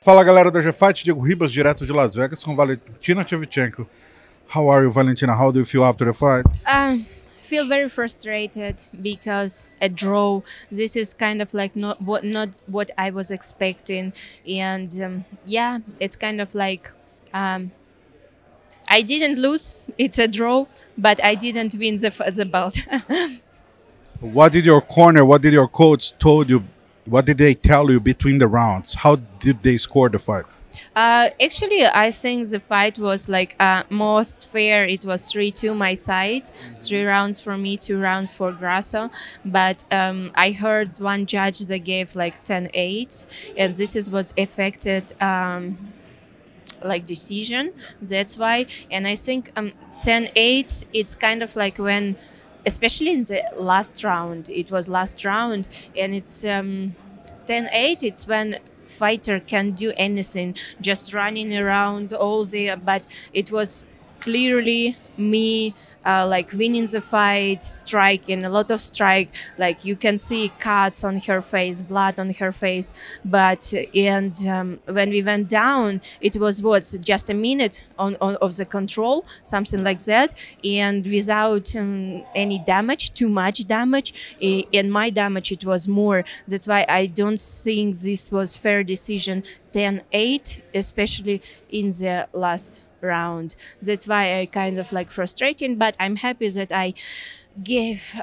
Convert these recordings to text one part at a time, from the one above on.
Fala galera do Ag Fight Diego Ribas, direto de Las Vegas com Valentina Shevchenko. How are you, Valentina? How do you feel after the fight? Feel very frustrated because a draw. This is kind of like not what I was expecting, and yeah, it's kind of like I didn't lose. It's a draw, but I didn't win the bout. What did your corner, what did your coach told you? What did they tell you between the rounds? How did they score the fight? Actually, I think the fight was like most fair. It was 3-2 my side, 3 rounds for me, 2 rounds for Grasso. But I heard one judge that gave like 10-8, and this is what affected like decision. That's why, and I think 10-8. It's kind of like when, especially in the last round, it was last round, and it's 10-8. It's when fighter can do anything, just running around all the, but it was clearly me like winning the fight, striking a lot of strike, like you can see cuts on her face, blood on her face, but and when we went down, it was what, just a minute on of the control, something like that, and without any damage, too much damage, and my damage, it was more. That's why I don't think this was fair decision, 10-8, especially in the last round. That's why I kind of like frustrating, but I'm happy that I gave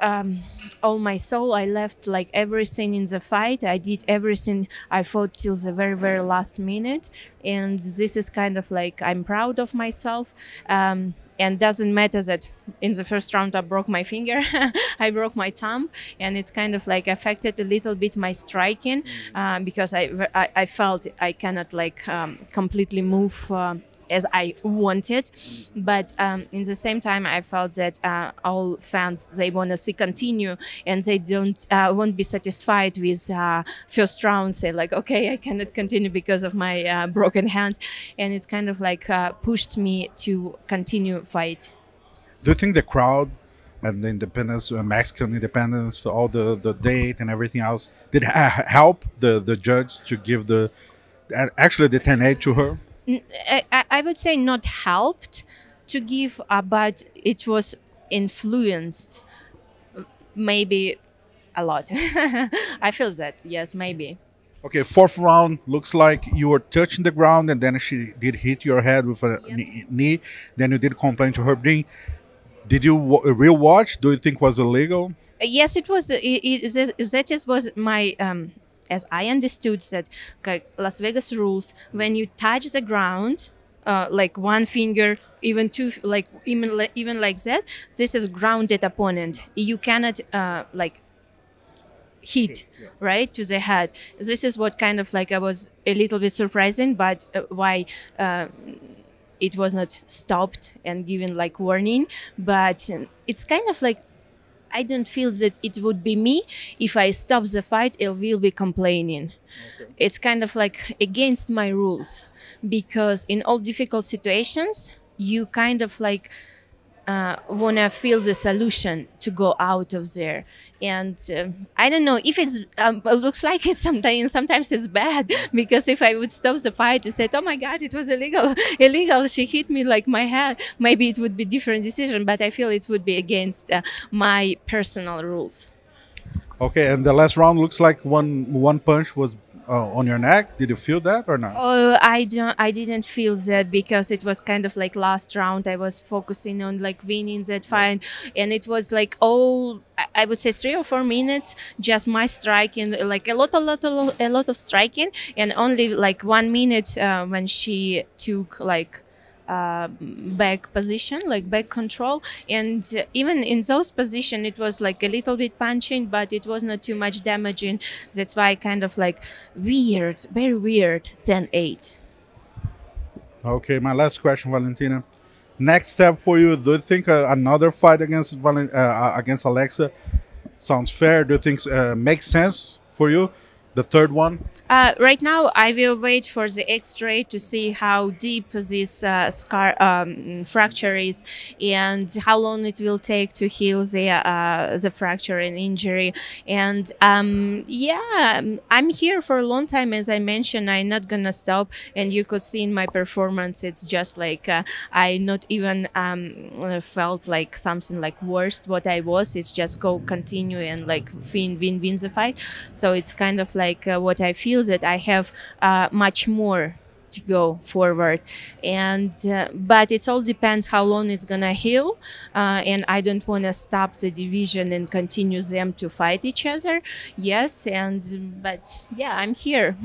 all my soul. I left like everything in the fight. I did everything. I fought till the very last minute, and this is kind of like I'm proud of myself. And doesn't matter that in the first round I broke my finger, I broke my thumb, and it's kind of like affected a little bit my striking because I felt I cannot like completely move as I wanted, but in the same time I felt that all fans, they want to see continue, and they don't won't be satisfied with first round, say like, okay, I cannot continue because of my broken hand, and it's kind of like pushed me to continue fight. Do you think the crowd and the independence, Mexican independence, all the date and everything else, did help the judge to give the actually the 10-8 to her? I would say not helped to give, but it was influenced, maybe a lot. I feel that, yes, maybe. Okay, fourth round looks like you were touching the ground, and then she did hit your head with a knee. Then you did complain to her. Did you real watch? Do you think was illegal? Yes, it was. That is was my. As I understood that Las Vegas rules, when you touch the ground, like one finger, even two, like even like that, this is grounded opponent. You cannot like hit right to the head. This is what kind of like I was a little bit surprising, but why it was not stopped and given like warning. But it's kind of like I don't feel that it would be me if I stop the fight. I will be complaining. Okay. It's kind of like against my rules, because in all difficult situations, you kind of like wanna feel the solution to go out of there. And I don't know if it's it looks like it's sometimes it's bad, because if I would stop the fight and said, oh my god, it was illegal, she hit me like my head, maybe it would be different decision, but I feel it would be against my personal rules. Okay, and the last round looks like one punch was on your neck. Did you feel that or not? Oh, I didn't feel that, because it was kind of like last round. I was focusing on like winning that fight, and it was like all, I would say 3 or 4 minutes, just my striking, like a lot of striking, and only like 1 minute when she took like back position, like back control, and even in those position it was like a little bit punching, but it was not too much damaging. That's why kind of like weird, very weird 10-8. Okay, my last question, Valentina. Next step for you, do you think another fight against against Alexa sounds fair? Do you think makes sense for you? the third one? Right now, I will wait for the X-ray to see how deep this fracture is and how long it will take to heal the fracture and injury. And yeah, I'm here for a long time. As I mentioned, I'm not gonna stop. And you could see in my performance, it's just like I not even felt like something like worse what I was. It's just go continue and like win the fight. So it's kind of like what I feel that I have much more to go forward, and but it all depends how long it's gonna heal, and I don't want to stop the division and continue them to fight each other. Yes, and but yeah, I'm here.